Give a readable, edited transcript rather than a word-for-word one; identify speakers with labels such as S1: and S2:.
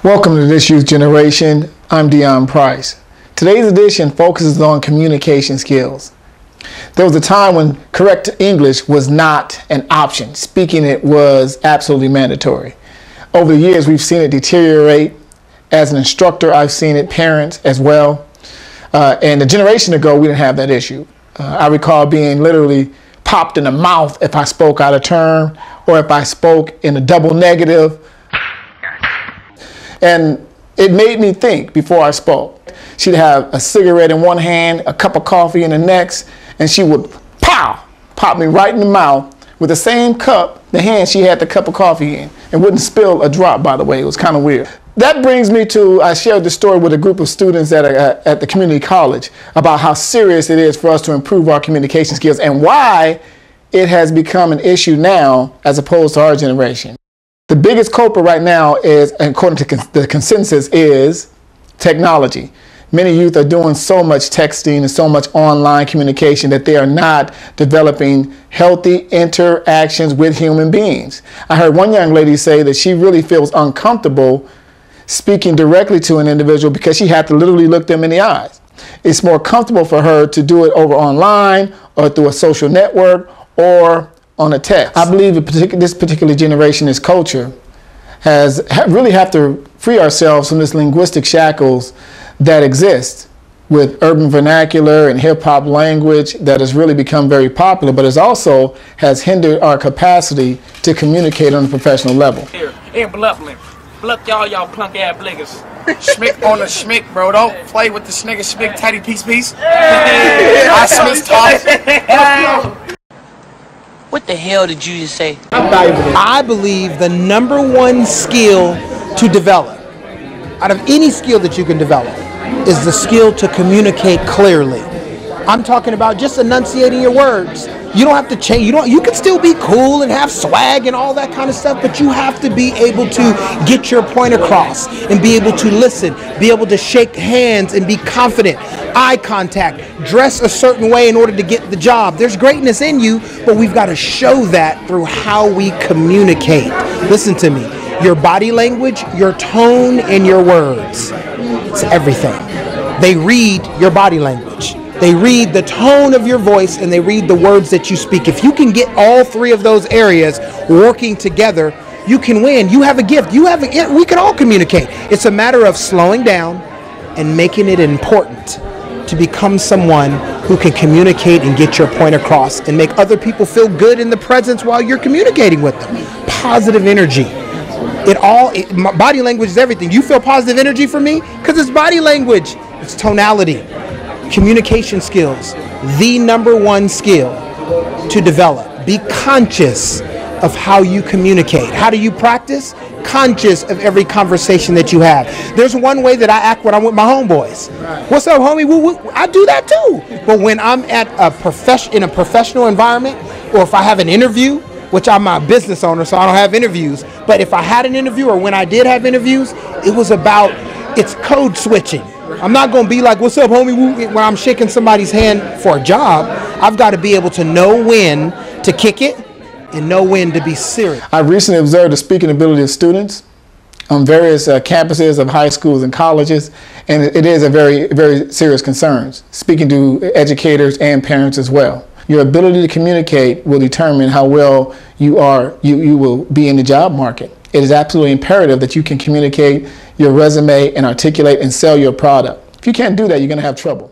S1: Welcome to This Youth Generation. I'm Deon Price. Today's edition focuses on communication skills. There was a time when correct English was not an option. Speaking it was absolutely mandatory. Over the years, we've seen it deteriorate. As an instructor, I've seen it, parents as well. And a generation ago, we didn't have that issue. I recall being literally popped in the mouth if I spoke out of turn or if I spoke in a double negative. And it made me think before I spoke. She'd have a cigarette in one hand, a cup of coffee in the next, and she would pop me right in the mouth with the same cup, the hand she had the cup of coffee in, and wouldn't spill a drop, by the way. It was kind of weird. That brings me to, I shared this story with a group of students at the community college about how serious it is for us to improve our communication skills and why it has become an issue now as opposed to our generation. The biggest culprit right now is, according to the consensus, is technology. Many youth are doing so much texting and so much online communication that they are not developing healthy interactions with human beings. I heard one young lady say that she really feels uncomfortable speaking directly to an individual because she had to literally look them in the eyes. It's more comfortable for her to do it over online or through a social network or on a text. I believe this particular generation, this culture, really have to free ourselves from this linguistic shackles that exist with urban vernacular and hip-hop language that has really become very popular, but it also has hindered our capacity to communicate on a professional level.
S2: Hey, bluff y'all plunk ass bliggers. Schmick on the schmick, bro. Don't play with the snigger schmick tatty piece. I Smith's toss.
S3: What the hell did you just say?
S4: I believe the #1 skill to develop, out of any skill that you can develop, is the skill to communicate clearly. I'm talking about just enunciating your words. You don't have to change. You can still be cool and have swag and all that kind of stuff, but you have to be able to get your point across and be able to listen, be able to shake hands and be confident. Eye contact, dress a certain way in order to get the job. There's greatness in you, but we've got to show that through how we communicate. Listen to me. Your body language, your tone, and your words. It's everything. They read your body language. They read the tone of your voice and they read the words that you speak. If you can get all three of those areas working together, you can win. You have a gift. We can all communicate. It's a matter of slowing down and making it important to become someone who can communicate and get your point across and make other people feel good in the presence while you're communicating with them. Positive energy. Body language is everything. You feel positive energy from me? Because it's body language. It's tonality. Communication skills, the #1 skill to develop. Be conscious of how you communicate. How do you practice? Conscious of every conversation that you have. There's one way that I act when I'm with my homeboys. Right. What's up, homie? I do that too. But when I'm at in a professional environment, or if I have an interview, which I'm a business owner, so I don't have interviews, but if I had an interview or when I did have interviews, it's code switching. I'm not going to be like, what's up, homie, when I'm shaking somebody's hand for a job. I've got to be able to know when to kick it and know when to be serious.
S1: I recently observed the speaking ability of students on various campuses of high schools and colleges, and it is a very, very serious concern, speaking to educators and parents as well. Your ability to communicate will determine how well you will be in the job market. It is absolutely imperative that you can communicate your resume and articulate and sell your product. If you can't do that, you're going to have trouble.